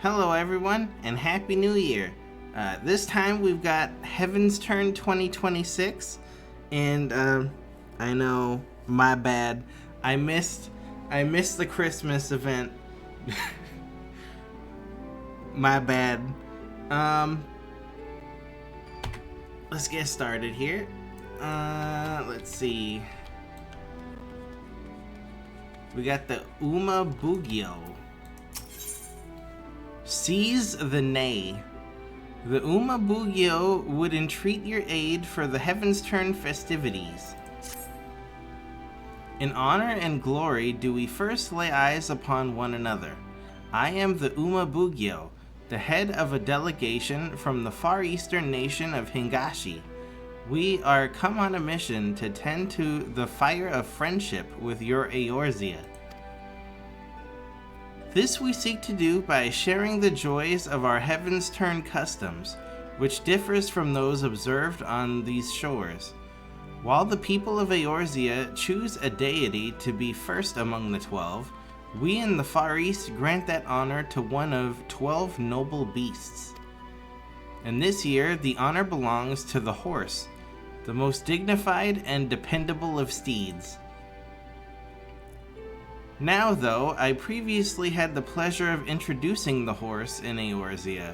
Hello everyone, and Happy New Year! This time we've got Heavensturn 2026, and I know, my bad. I missed the Christmas event. My bad. Let's get started here. Let's see. We got the Uma Bugyo. Seize the Nay. The Uma Bugyo would entreat your aid for the Heavensturn festivities. In honor and glory do we first lay eyes upon one another. I am the Uma Bugyo, the head of a delegation from the far eastern nation of Hingashi. We are come on a mission to tend to the fire of friendship with your Eorzea. This we seek to do by sharing the joys of our Heavensturn customs, which differs from those observed on these shores. While the people of Eorzea choose a deity to be first among the 12, we in the Far East grant that honor to one of 12 noble beasts. And this year, the honor belongs to the horse, the most dignified and dependable of steeds. Now, though, I previously had the pleasure of introducing the horse in Eorzea.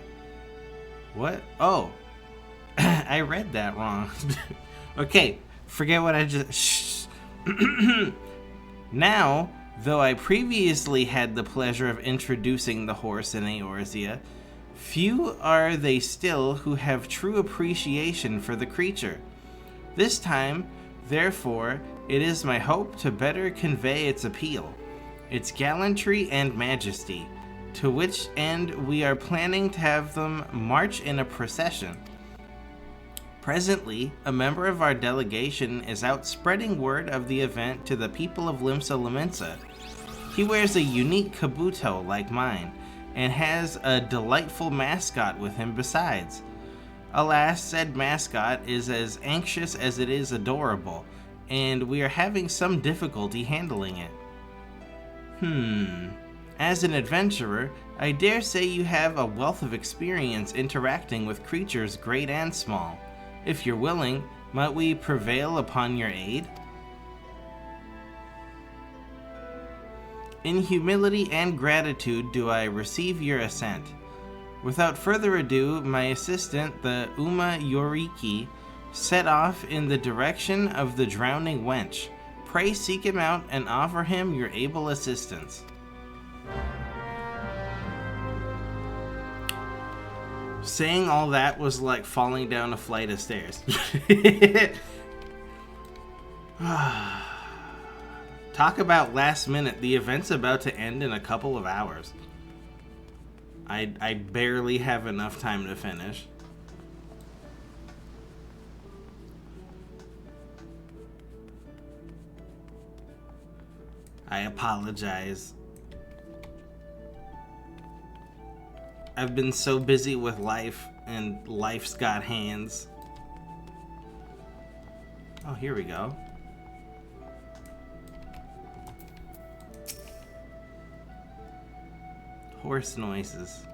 What? Oh, I read that wrong. Okay, forget what I just... Shh. Now, though I previously had the pleasure of introducing the horse in Eorzea, few are they still who have true appreciation for the creature. This time, therefore, it is my hope to better convey its appeal, its gallantry and majesty, to which end we are planning to have them march in a procession. Presently, a member of our delegation is out spreading word of the event to the people of Limsa Lominsa. He wears a unique kabuto like mine, and has a delightful mascot with him besides. Alas, said mascot is as anxious as it is adorable, and we are having some difficulty handling it. As an adventurer, I dare say you have a wealth of experience interacting with creatures great and small. If you're willing, might we prevail upon your aid? In humility and gratitude do I receive your assent. Without further ado, my assistant, the Uma Yoriki, set off in the direction of the drowning wench. Pray seek him out and offer him your able assistance. Saying all that was like falling down a flight of stairs. Talk about last minute. The event's about to end in a couple of hours. I barely have enough time to finish. I apologize. I've been so busy with life, and life's got hands. Oh, here we go. Horse noises.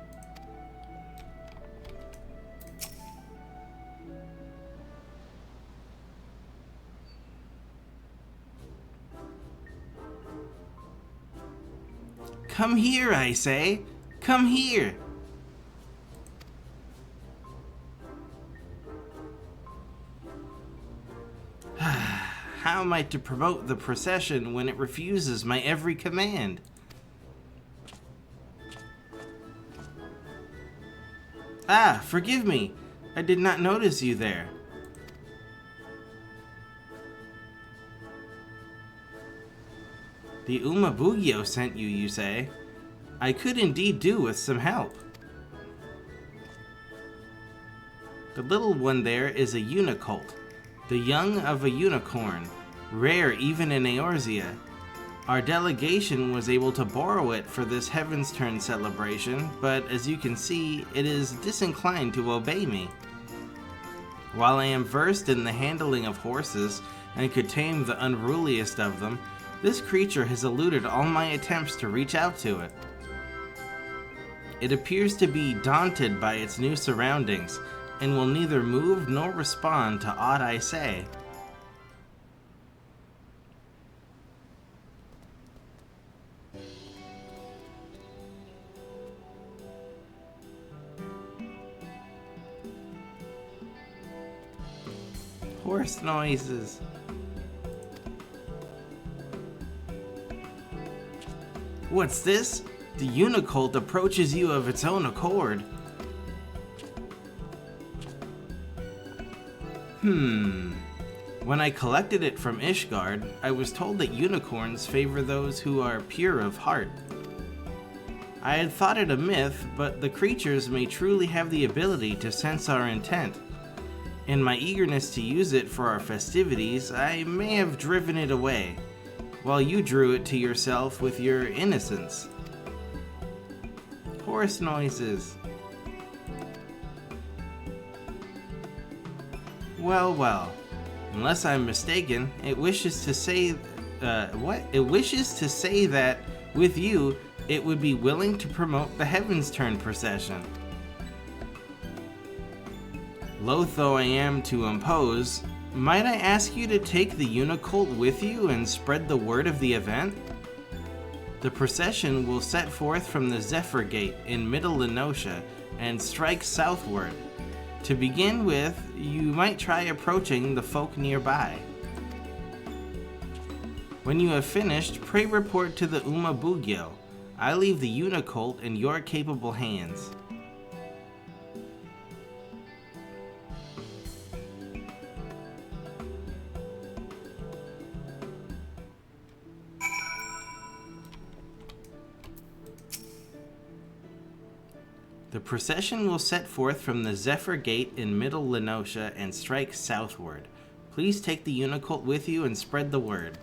Come here, I say. Come here. How am I to promote the procession when it refuses my every command? Ah, forgive me. I did not notice you there. The Uma Bugyo sent you, you say? I could indeed do with some help. The little one there is a unicolt, the young of a unicorn, rare even in Eorzea. Our delegation was able to borrow it for this Heavensturn celebration, but as you can see, it is disinclined to obey me. While I am versed in the handling of horses and could tame the unruliest of them, this creature has eluded all my attempts to reach out to it. It appears to be daunted by its new surroundings and will neither move nor respond to aught I say. Horse noises. What's this? The Unicolt approaches you of its own accord. When I collected it from Ishgard, I was told that unicorns favor those who are pure of heart. I had thought it a myth, but the creatures may truly have the ability to sense our intent. In my eagerness to use it for our festivities, I may have driven it away, while you drew it to yourself with your innocence. Horse noises. Well, unless I'm mistaken, it wishes to say, It wishes to say that, with you, it would be willing to promote the Heavensturn procession. Loath though I am to impose, might I ask you to take the Unicolt with you and spread the word of the event? The procession will set forth from the Zephyr Gate in Middle Lenosha and strike southward. To begin with, you might try approaching the folk nearby. When you have finished, pray report to the Uma Bugyo. I leave the Unicolt in your capable hands. The procession will set forth from the Zephyr Gate in Middle Lenosha and strike southward. Please take the Unicolt with you and spread the word.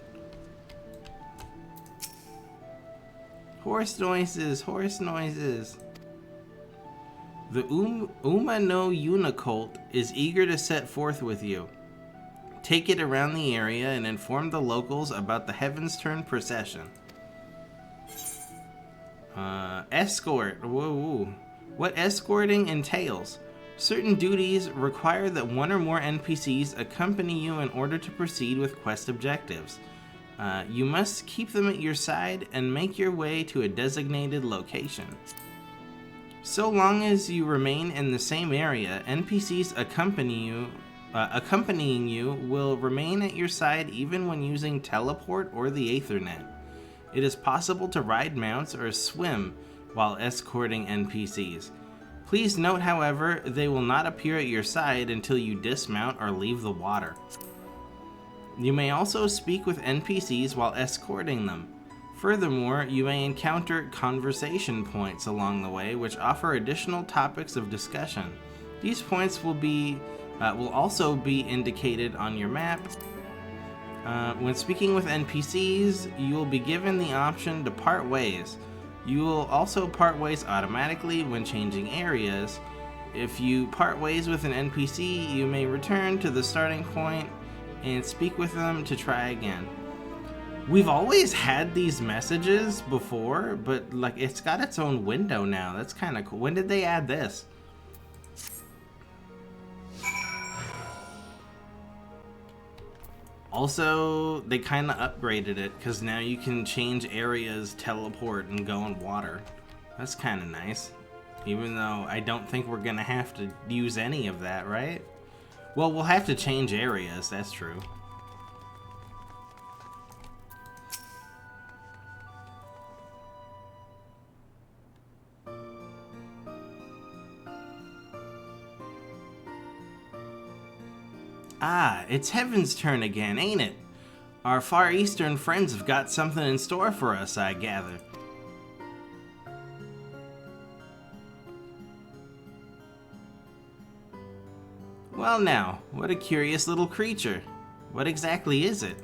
Horse noises, horse noises. The Uma no Unicolt is eager to set forth with you. Take it around the area and inform the locals about the Heavensturn procession. Escort. Whoa. What escorting entails. Certain duties require that one or more NPCs accompany you in order to proceed with quest objectives. You must keep them at your side and make your way to a designated location. So long as you remain in the same area, NPCs accompanying you will remain at your side even when using teleport or the Aethernet. It is possible to ride mounts or swim while escorting NPCs. Please note, however, they will not appear at your side until you dismount or leave the water. You may also speak with NPCs while escorting them. Furthermore, you may encounter conversation points along the way which offer additional topics of discussion. These points will also be indicated on your map. When speaking with NPCs, you will be given the option to part ways. You will also part ways automatically when changing areas. If you part ways with an NPC, you may return to the starting point and speak with them to try again. We've always had these messages before, but like it's got its own window now. That's kind of cool. When did they add this? Also, they kind of upgraded it because now you can change areas, teleport, and go in water. That's kind of nice. Even though I don't think we're going to have to use any of that, right? Well, we'll have to change areas, that's true. Ah, it's Heavensturn again, ain't it? Our Far Eastern friends have got something in store for us, I gather. Well now, what a curious little creature. What exactly is it?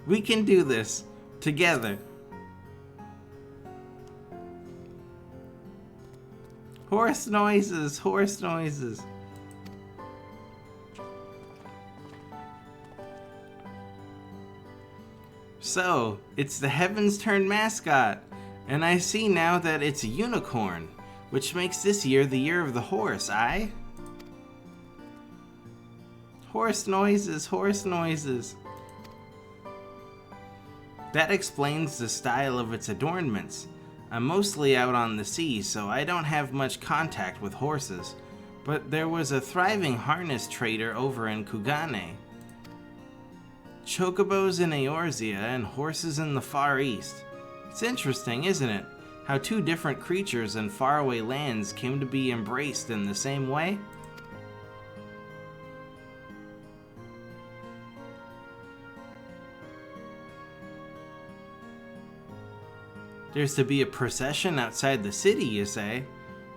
We can do this together. Horse noises, horse noises. So, it's the Heavensturn mascot, and I see now that it's a unicorn, which makes this year the year of the horse, aye? Horse noises, horse noises. That explains the style of its adornments. I'm mostly out on the sea, so I don't have much contact with horses, but there was a thriving harness trader over in Kugane. Chocobos in Eorzea and horses in the Far East. It's interesting, isn't it? How two different creatures in faraway lands came to be embraced in the same way? There's to be a procession outside the city, you say?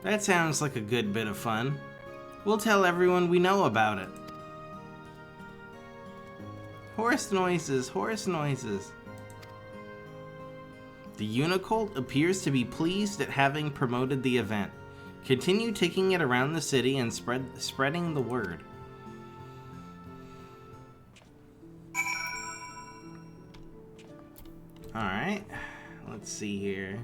That sounds like a good bit of fun. We'll tell everyone we know about it. Horse noises, horse noises. The Unicult appears to be pleased at having promoted the event. Continue taking it around the city and spreading the word. Alright, let's see here.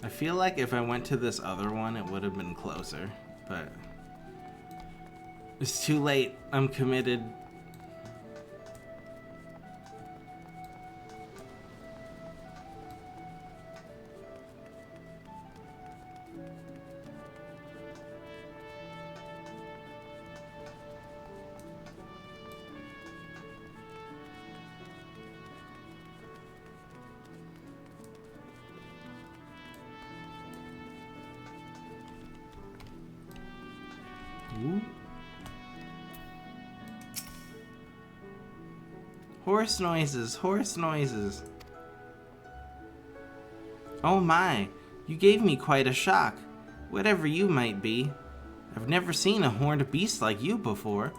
I feel like if I went to this other one, it would have been closer, but it's too late. I'm committed. Ooh. Horse noises, horse noises. Oh my, you gave me quite a shock. Whatever you might be. I've never seen a horned beast like you before.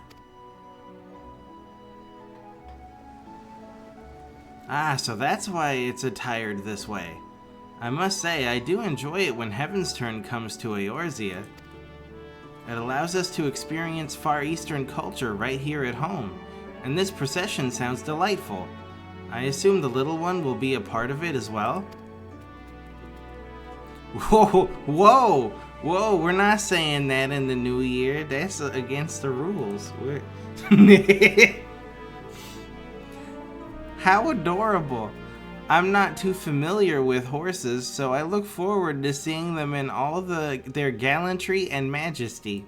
Ah, so that's why it's attired this way. I must say, I do enjoy it when Heavensturn comes to Eorzea. It allows us to experience Far Eastern culture right here at home, and this procession sounds delightful. I assume the little one will be a part of it as well? Whoa, whoa, whoa, we're not saying that in the new year. That's against the rules. How adorable. I'm not too familiar with horses, so I look forward to seeing them in all their gallantry and majesty.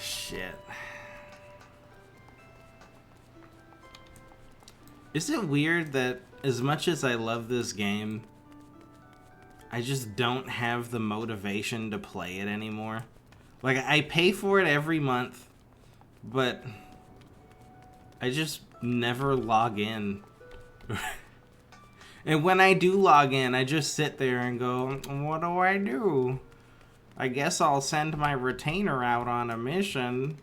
Shit. Is it weird that as much as I love this game, I just don't have the motivation to play it anymore? Like, I pay for it every month, but I just never log in. And when I do log in, I just sit there and go, what do I do? I guess I'll send my retainer out on a mission,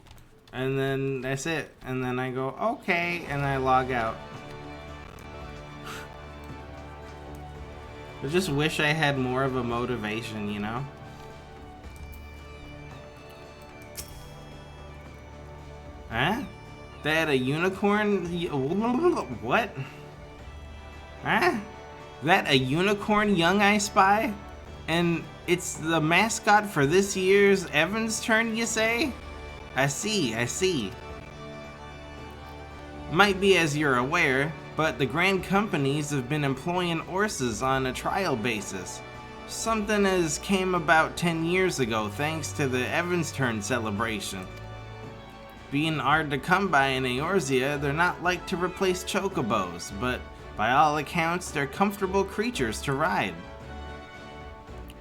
and then that's it. And then I go, okay, and I log out. I just wish I had more of a motivation, you know? Huh? They had a unicorn? What? Huh? That a unicorn young I spy? And it's the mascot for this year's Heavensturn, you say? I see, I see. Might be as you're aware, but the grand companies have been employing horses on a trial basis. Something as came about 10 years ago thanks to the Heavensturn celebration. Being hard to come by in Eorzea, they're not like to replace chocobos, but by all accounts, they're comfortable creatures to ride.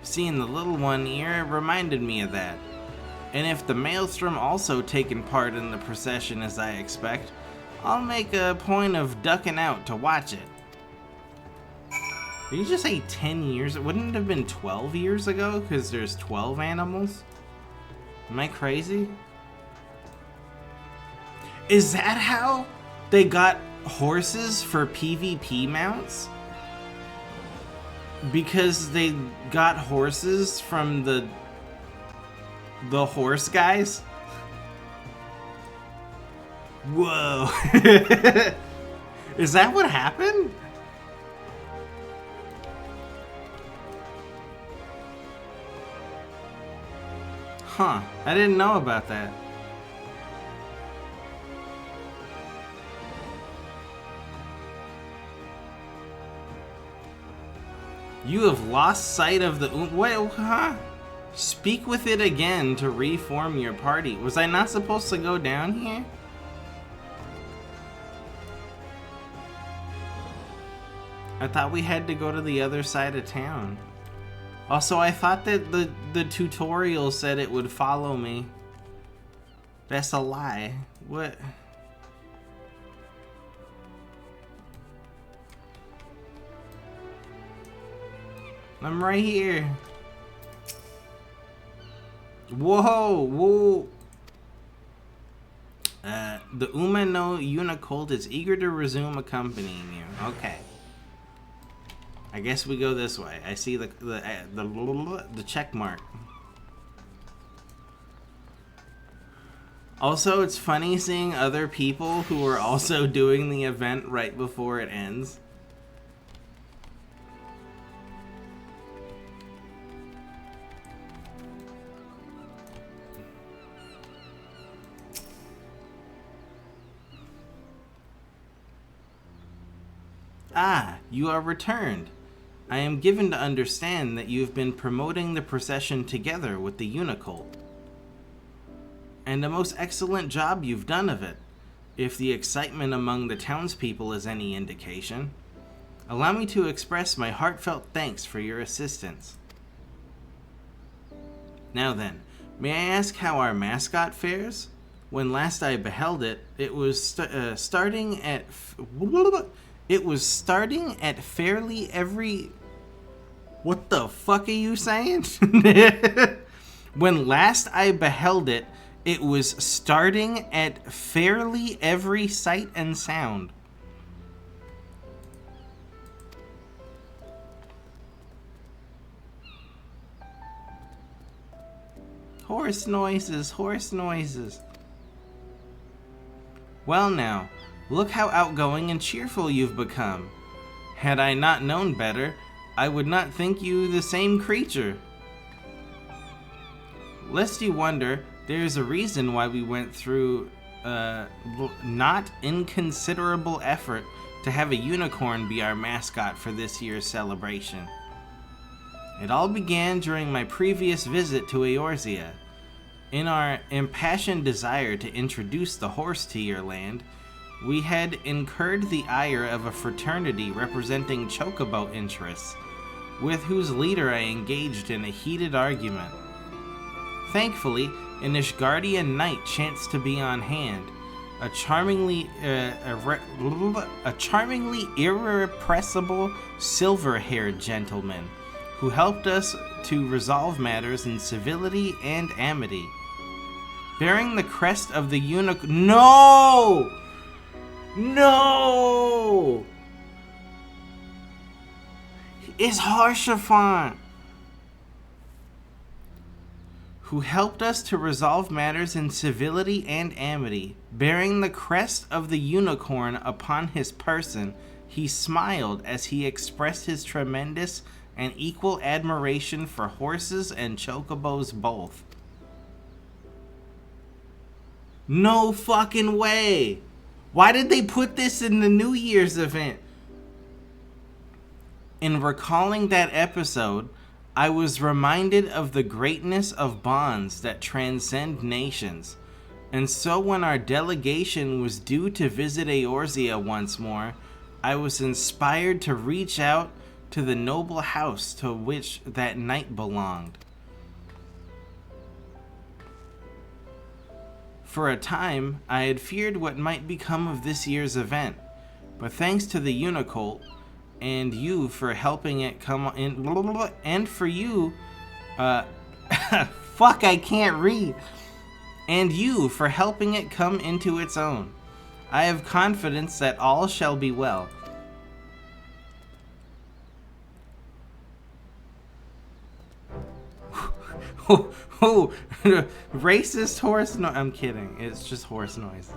Seeing the little one here reminded me of that. And if the Maelstrom also taken part in the procession as I expect, I'll make a point of ducking out to watch it. Did you just say 10 years? Wouldn't it have been 12 years ago? Because there's 12 animals? Am I crazy? Is that how they got horses for PvP mounts? Because they got horses from the horse guys? Whoa. Is that what happened? Huh, I didn't know about that. You have lost sight of the wait, huh? Speak with it again to reform your party. Was I not supposed to go down here? I thought we had to go to the other side of town. Also, I thought that the tutorial said it would follow me. That's a lie. What? I'm right here. Whoa, whoa. The Umano Unicold is eager to resume accompanying you. Okay. I guess we go this way. I see the check mark. Also, it's funny seeing other people who are also doing the event right before it ends. Ah, you are returned. I am given to understand that you have been promoting the procession together with the Unicold. And a most excellent job you've done of it, if the excitement among the townspeople is any indication. Allow me to express my heartfelt thanks for your assistance. Now then, may I ask how our mascot fares? When last I beheld it, it was starting at fairly every... What the fuck are you saying? When last I beheld it, it was starting at fairly every sight and sound. Horse noises, horse noises. Well now, look how outgoing and cheerful you've become. Had I not known better, I would not think you the same creature. Lest you wonder, there is a reason why we went through not inconsiderable effort to have a unicorn be our mascot for this year's celebration. It all began during my previous visit to Eorzea. In our impassioned desire to introduce the horse to your land, we had incurred the ire of a fraternity representing chocobo interests, with whose leader I engaged in a heated argument. Thankfully, an Ishgardian knight chanced to be on hand, a charmingly irrepressible silver-haired gentleman, who helped us to resolve matters in civility and amity. Bearing the crest of the No! No! It's Harshaphant! Who helped us to resolve matters in civility and amity. Bearing the crest of the unicorn upon his person, he smiled as he expressed his tremendous and equal admiration for horses and chocobos both. No fucking way! Why did they put this in the New Year's event? In recalling that episode, I was reminded of the greatness of bonds that transcend nations. And so when our delegation was due to visit Eorzea once more, I was inspired to reach out to the noble house to which that knight belonged. For a time, I had feared what might become of this year's event, but thanks to the Unicult, and you for helping it come in, and for you, fuck, I can't read, and you for helping it come into its own. I have confidence that all shall be well. Oh, racist horse noise. I'm kidding. It's just horse noise.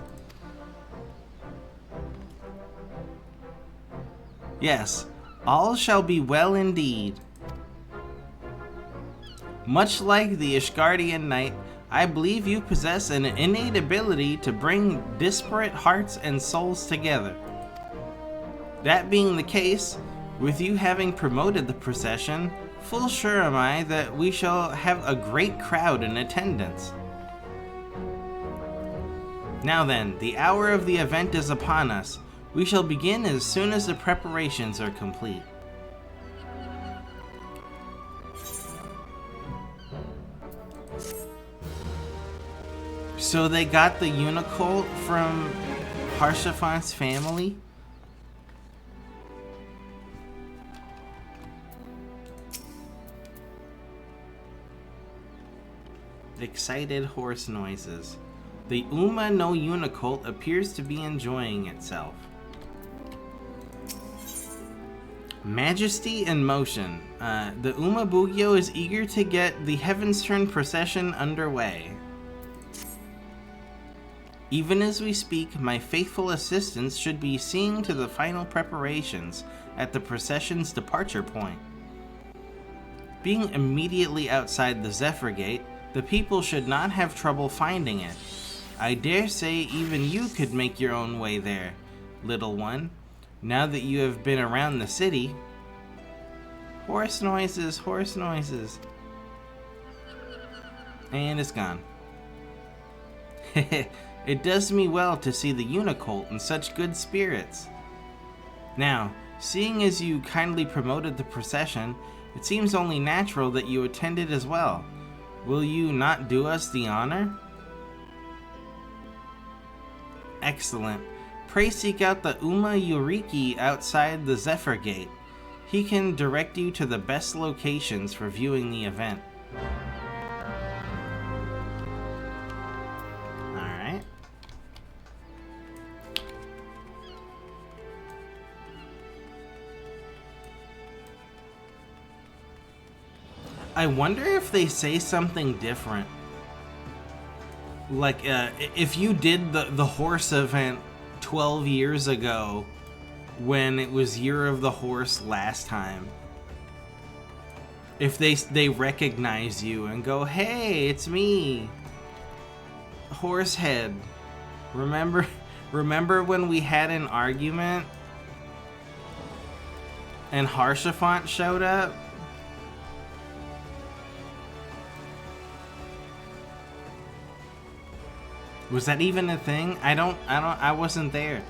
Yes, all shall be well indeed. Much like the Ishgardian knight, I believe you possess an innate ability to bring disparate hearts and souls together. That being the case, with you having promoted the procession, full sure am I that we shall have a great crowd in attendance. Now then, the hour of the event is upon us. We shall begin as soon as the preparations are complete. So they got the Unicult from Harshaphant's family? Excited horse noises. The Uma no Unicult appears to be enjoying itself. Majesty in motion. The Uma Bugyo is eager to get the Heavensturn procession underway. Even as we speak, my faithful assistants should be seeing to the final preparations at the procession's departure point. Being immediately outside the Zephyr Gate, the people should not have trouble finding it. I dare say even you could make your own way there, little one, now that you have been around the city. Horse noises, horse noises. And it's gone. It does me well to see the Unicult in such good spirits. Now, seeing as you kindly promoted the procession, it seems only natural that you attended as well. Will you not do us the honor? Excellent. Pray seek out the Uma Yuriki outside the Zephyr Gate. He can direct you to the best locations for viewing the event. Alright. I wonder if they say something different. Like, if you did the horse event 12 years ago, when it was Year of the Horse last time, if they recognize you and go, hey, it's me, Horsehead. Remember when we had an argument and Harshaphant showed up? Was that even a thing? I wasn't there.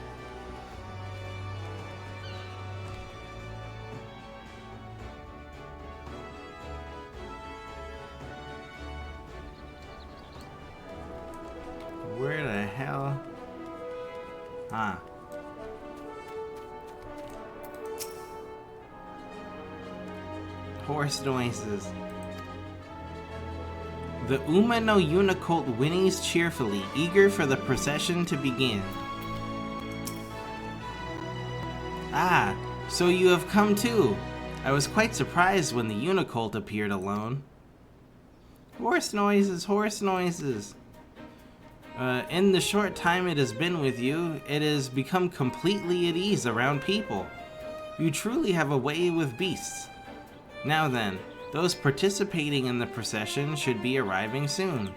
Where the hell? Ah. Horse noises. The Uma no Unicult whinnies cheerfully, eager for the procession to begin. Ah, so you have come too. I was quite surprised when the Unicult appeared alone. Horse noises, horse noises. In the short time it has been with you, it has become completely at ease around people. You truly have a way with beasts. Now then, those participating in the procession should be arriving soon.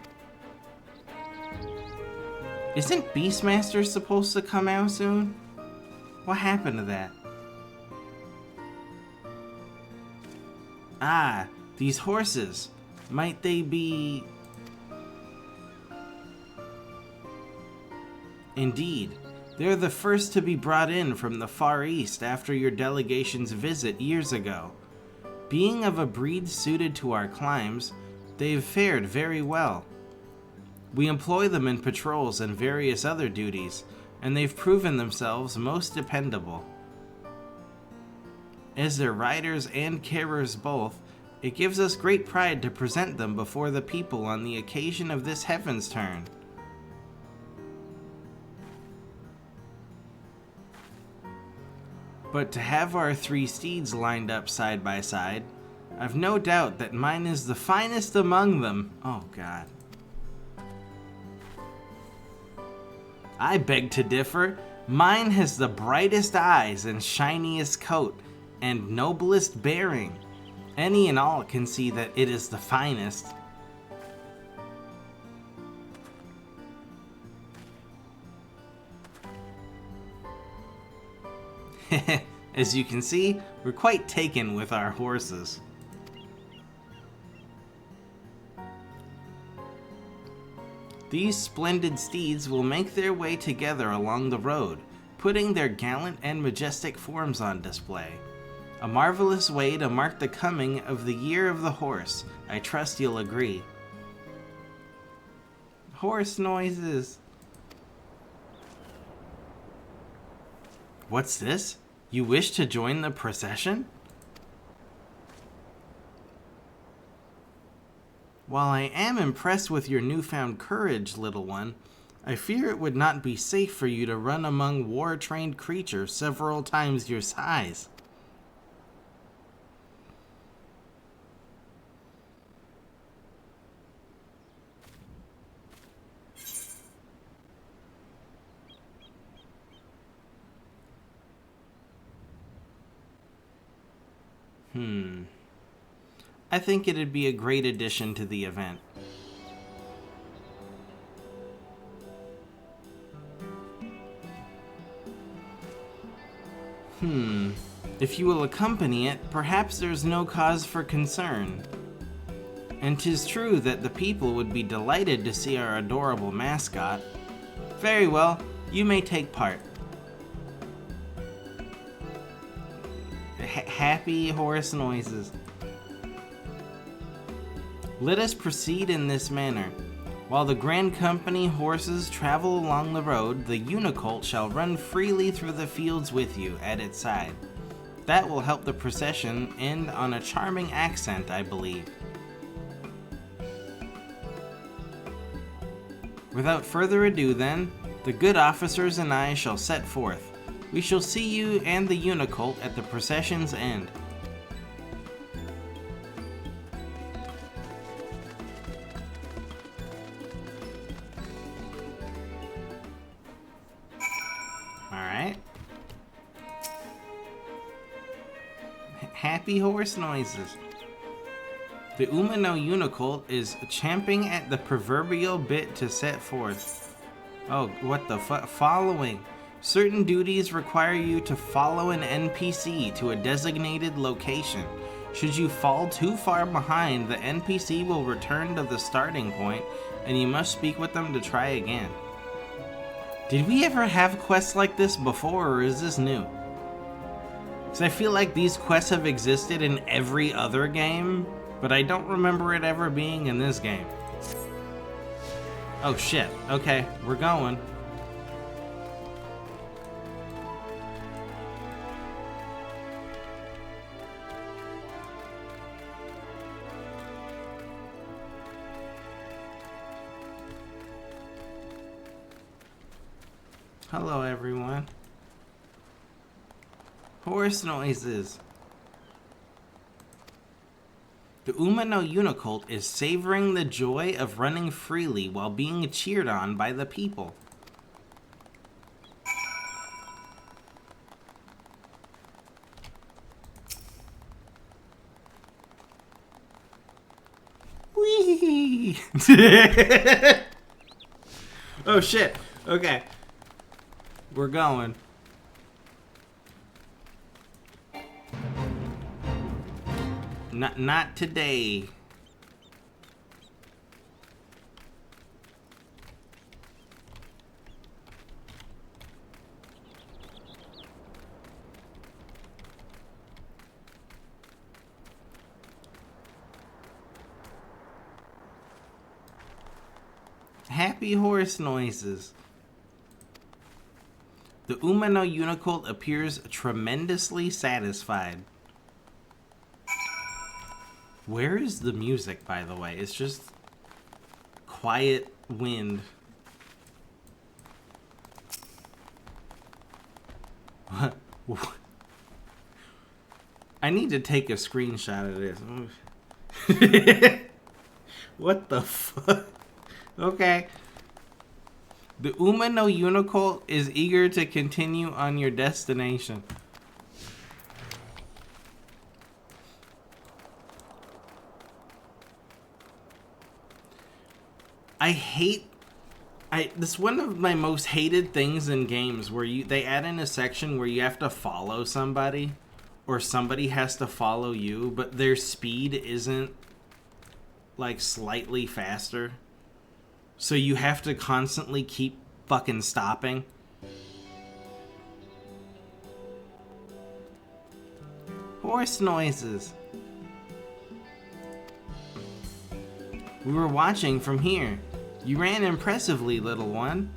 Isn't Beastmaster supposed to come out soon? What happened to that? Ah, These horses, might they be... Indeed, they're the first to be brought in from the Far East after your delegation's visit years ago. Being of a breed suited to our climes, they've fared very well. We employ them in patrols and various other duties, and they've proven themselves most dependable. As their riders and carers both, it gives us great pride to present them before the people on the occasion of this Heavensturn. But to have our 3 steeds lined up side by side, I've no doubt that mine is the finest among them. Oh God. I beg to differ. Mine has the brightest eyes and shiniest coat and noblest bearing. Any and all can see that it is the finest. As you can see, we're quite taken with our horses. These splendid steeds will make their way together along the road, putting their gallant and majestic forms on display. A marvelous way to mark the coming of the year of the horse. I trust you'll agree. Horse noises. What's this? You wish to join the procession? While I am impressed with your newfound courage, little one, I fear it would not be safe for you to run among war-trained creatures several times your size. I think it'd be a great addition to the event. If you will accompany it, perhaps there's no cause for concern. And 'tis true that the people would be delighted to see our adorable mascot. Very well, you may take part. Happy horse noises. Let us proceed in this manner. While the Grand Company horses travel along the road, the Unicolt shall run freely through the fields with you at its side. That will help the procession end on a charming accent, I believe. Without further ado then, the good officers and I shall set forth. We shall see you and the Unicolt at the procession's end. Alright. Happy horse noises. The Umano Unicolt is champing at the proverbial bit to set forth. Oh, what the following. Certain duties require you to follow an NPC to a designated location. Should you fall too far behind, the NPC will return to the starting point, and you must speak with them to try again. Did we ever have quests like this before, or is this new? Because I feel like these quests have existed in every other game, but I don't remember it ever being in this game. Oh shit, okay, we're going. Hello everyone. Horse noises. The Umano Unicolt is savoring the joy of running freely while being cheered on by the people. Whee! Oh shit, okay. We're going. Not today. Happy horse noises. The Umano Unicolt appears tremendously satisfied. Where is the music, by the way? It's just quiet wind. What? I need to take a screenshot of this. What the fuck? Okay. The Umano Unicolt is eager to continue on your destination. This one of my most hated things in games where they add in a section where you have to follow somebody or somebody has to follow you, but their speed isn't like slightly faster. So you have to constantly keep fucking stopping. Horse noises. We were watching from here. You ran impressively, little one.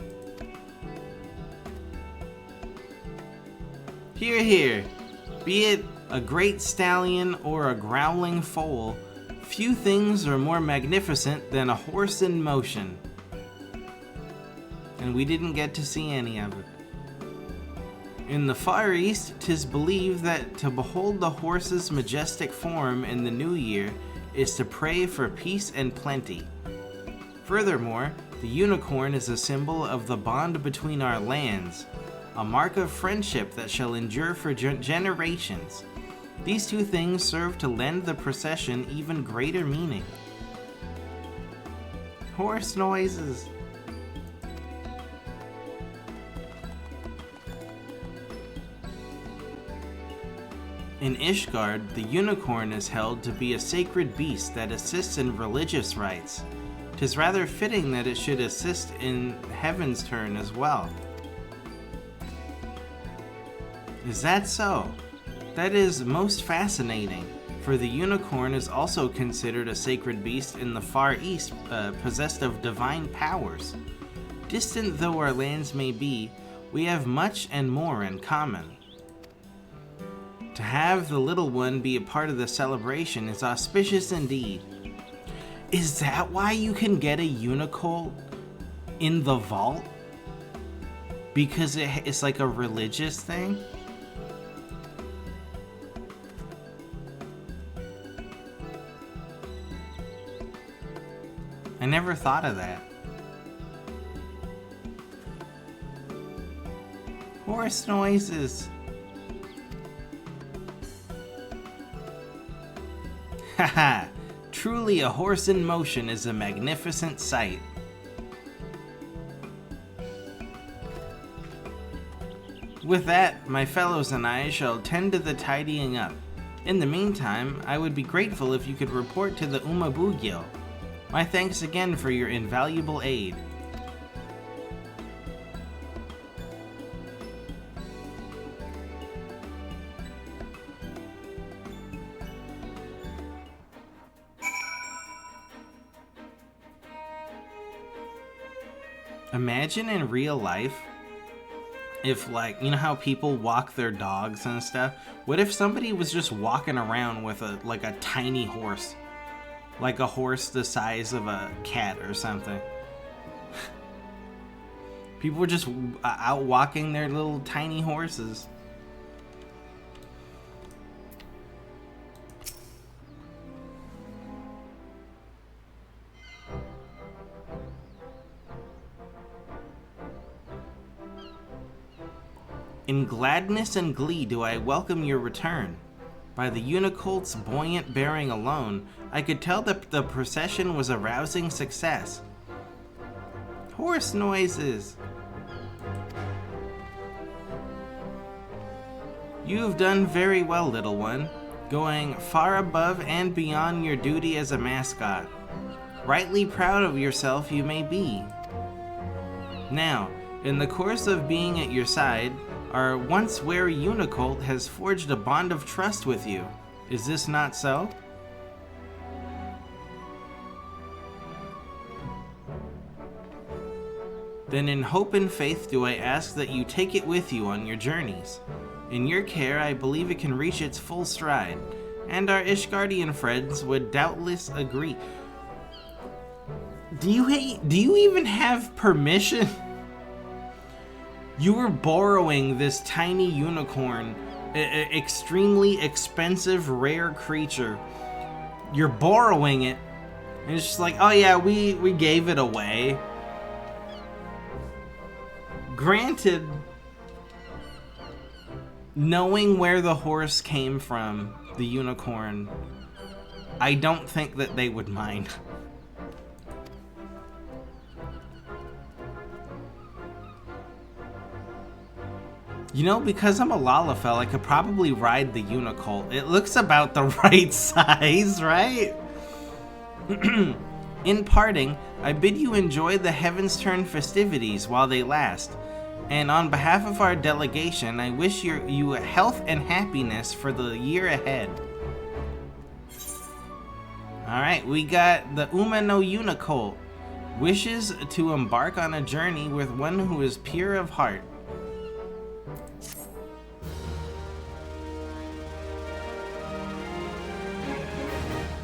Hear, hear. Be it a great stallion or a growling foal, few things are more magnificent than a horse in motion. And we didn't get to see any of it. In the Far East, 'tis believed that to behold the horse's majestic form in the new year is to pray for peace and plenty. Furthermore, the unicorn is a symbol of the bond between our lands, a mark of friendship that shall endure for generations. These two things serve to lend the procession even greater meaning. Horse noises. In Ishgard, the unicorn is held to be a sacred beast that assists in religious rites. 'Tis rather fitting that it should assist in Heavensturn as well. Is that so? That is most fascinating, for the unicorn is also considered a sacred beast in the Far East, possessed of divine powers. Distant though our lands may be, we have much and more in common. To have the little one be a part of the celebration is auspicious indeed. Is that why you can get a unicolt in the vault? Because it's like a religious thing? I never thought of that. Horse noises. Haha, truly a horse in motion is a magnificent sight. With that, my fellows and I shall tend to the tidying up. In the meantime, I would be grateful if you could report to the Umabugyo. My thanks again for your invaluable aid. Imagine in real life if, like, you know how people walk their dogs and stuff? What if somebody was just walking around with a tiny horse? Like a horse the size of a cat or something. People were just out walking their little tiny horses. In gladness and glee do I welcome your return. By the unicolt's buoyant bearing alone, I could tell that the procession was a rousing success. Horse noises. You have done very well, little one. going far above and beyond your duty as a mascot. Rightly proud of yourself you may be. Now, in the course of being at your side, our once wary Unicolt has forged a bond of trust with you. Is this not so? Then in hope and faith do I ask that you take it with you on your journeys. In your care I believe it can reach its full stride, and our Ishgardian friends would doubtless agree. Do you even have permission? You were borrowing this tiny unicorn, extremely expensive rare creature. You're borrowing it, and it's just like, oh yeah, we gave it away. Granted, knowing where the horse came from, the unicorn, I don't think that they would mind. You know, because I'm a Lalafell, I could probably ride the Unicolt. It looks about the right size, right? In parting, I bid you enjoy the Heavensturn festivities while they last. And on behalf of our delegation, I wish you health and happiness for the year ahead. Alright, we got the Umano Unicolt. Wishes to embark on a journey with one who is pure of heart.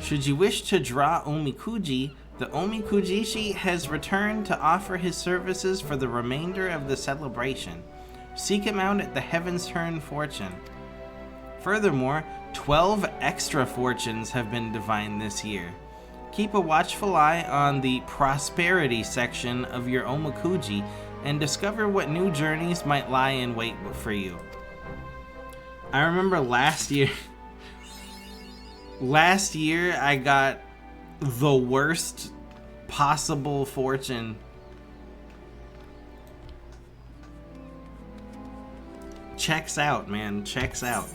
Should you wish to draw Omikuji, the Omikujishi has returned to offer his services for the remainder of the celebration. Seek him out at the Heavensturn Fortune. Furthermore, 12 extra fortunes have been divined this year. Keep a watchful eye on the prosperity section of your Omikuji and discover what new journeys might lie in wait for you. I remember last year I got the worst possible fortune. Checks out, man. Checks out.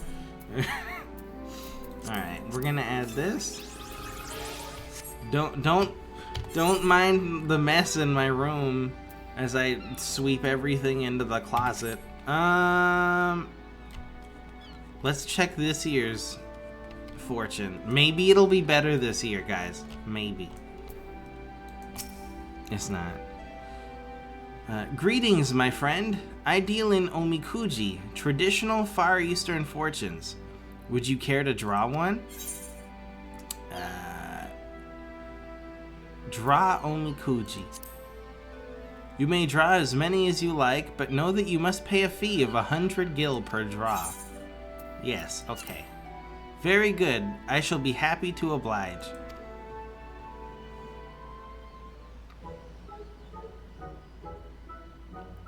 Alright, we're gonna add this. Don't mind the mess in my room as I sweep everything into the closet. Let's check this year's fortune. Maybe it'll be better this year, guys. Maybe. It's not. Greetings, my friend. I deal in Omikuji, traditional Far Eastern fortunes. Would you care to draw one? Draw Omikuji. You may draw as many as you like, but know that you must pay a fee of 100 gil per draw. Yes, okay. Very good. I shall be happy to oblige.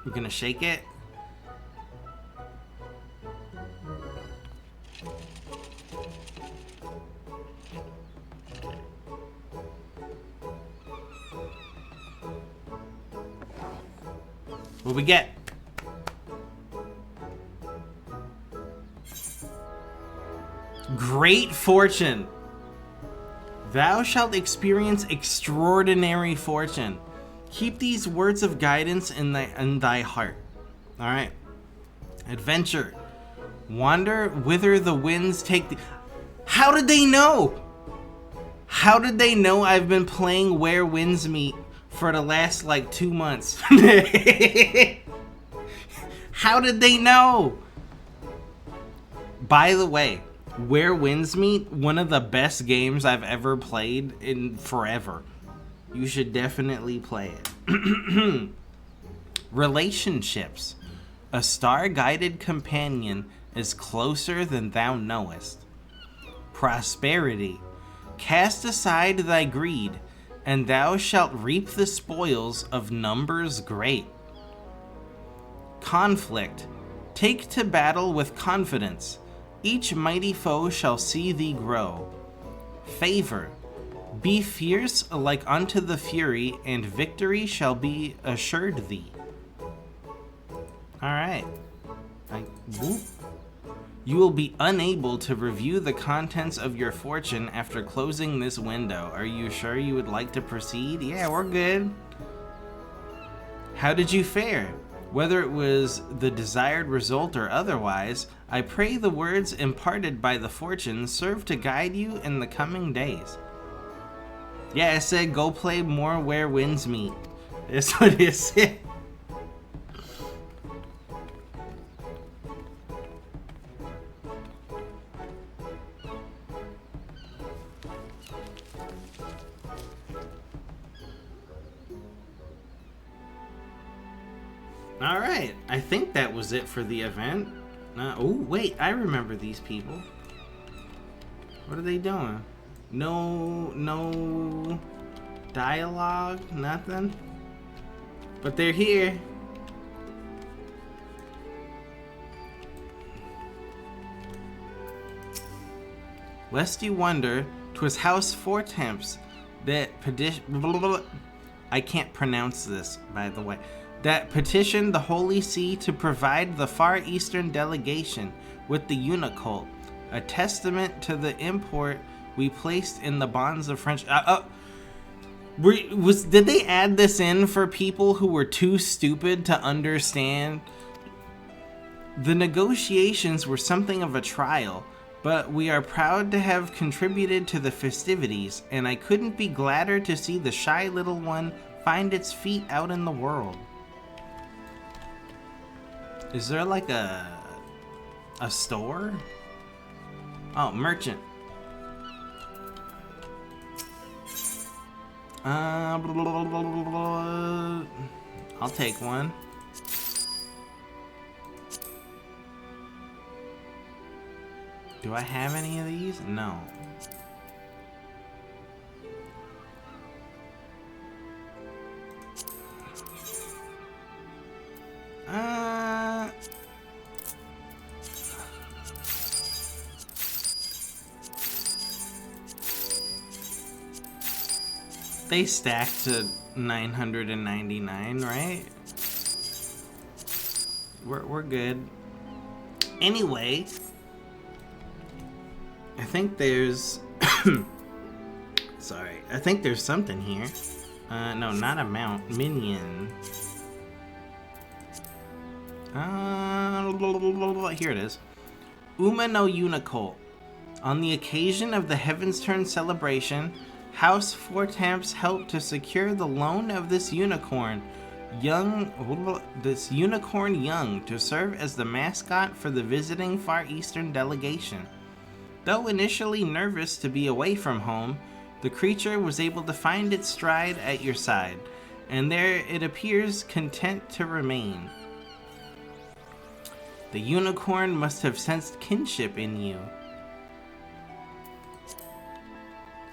We're gonna shake it. What we get? Great fortune. Thou shalt experience extraordinary fortune. Keep these words of guidance in thy heart. Alright. Adventure. Wander whither the winds take thee. How did they know? How did they know I've been playing Where Winds Meet for the last like 2 months? How did they know? By the way, Where Winds Meet, one of the best games I've ever played in forever. You should definitely play it. Relationships. A star-guided companion is closer than thou knowest. Prosperity. Cast aside thy greed, and thou shalt reap the spoils of numbers great. Conflict. Take to battle with confidence. Each mighty foe shall see thee grow. Favor. Be fierce like unto the fury, and victory shall be assured thee. Alright. You will be unable to review the contents of your fortune after closing this window. Are you sure you would like to proceed? Yeah, we're good. How did you fare? Whether it was the desired result or otherwise, I pray the words imparted by the fortune serve to guide you in the coming days. Yeah, it said go play more where winds meet. That's what it said. Alright, I think that was it for the event. Oh, wait, I remember these people. What are they doing? No dialogue, nothing. But they're here. Lest you wonder, 'twas House Four-Temps that petition. I can't pronounce this, by the way. That petitioned the Holy See to provide the Far Eastern delegation with the Unicult, a testament to the import we placed in the bonds of friendship. Did they add this in for people who were too stupid to understand? The negotiations were something of a trial, but we are proud to have contributed to the festivities, and I couldn't be gladder to see the shy little one find its feet out in the world. Is there like a store? Oh, merchant. I'll take one. Do I have any of these? No. They stack to 999, right? We're good. Anyway, I think there's sorry, I think there's something here. No, not a mount, minion. Here it is. Uma no Unicult. On the occasion of the Heavensturn celebration, House Four-Temps helped to secure the loan of this unicorn young to serve as the mascot for the visiting Far Eastern delegation. Though initially nervous to be away from home, the creature was able to find its stride at your side, and there it appears content to remain. The unicorn must have sensed kinship in you.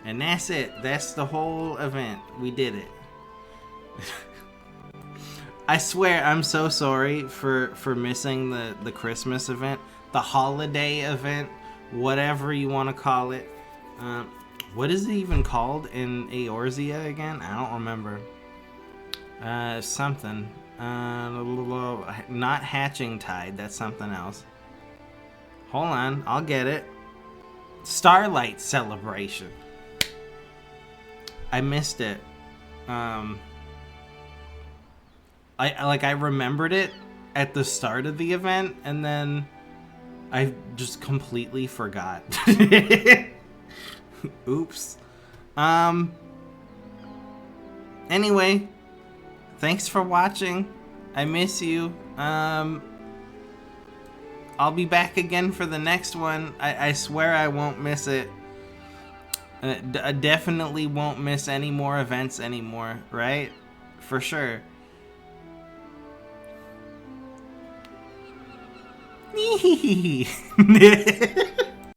And that's it. That's the whole event. We did it. I swear I'm so sorry for missing the Christmas event. The holiday event. Whatever you want to call it. What is it even called in Eorzea again? I don't remember. Something. Not Hatching Tide. That's something else. Hold on. I'll get it. Starlight Celebration. I missed it. I remembered it at the start of the event, and then I just completely forgot. Oops. Anyway, thanks for watching. I miss you. I'll be back again for the next one. I swear I won't miss it. I definitely won't miss any more events anymore, right? For sure.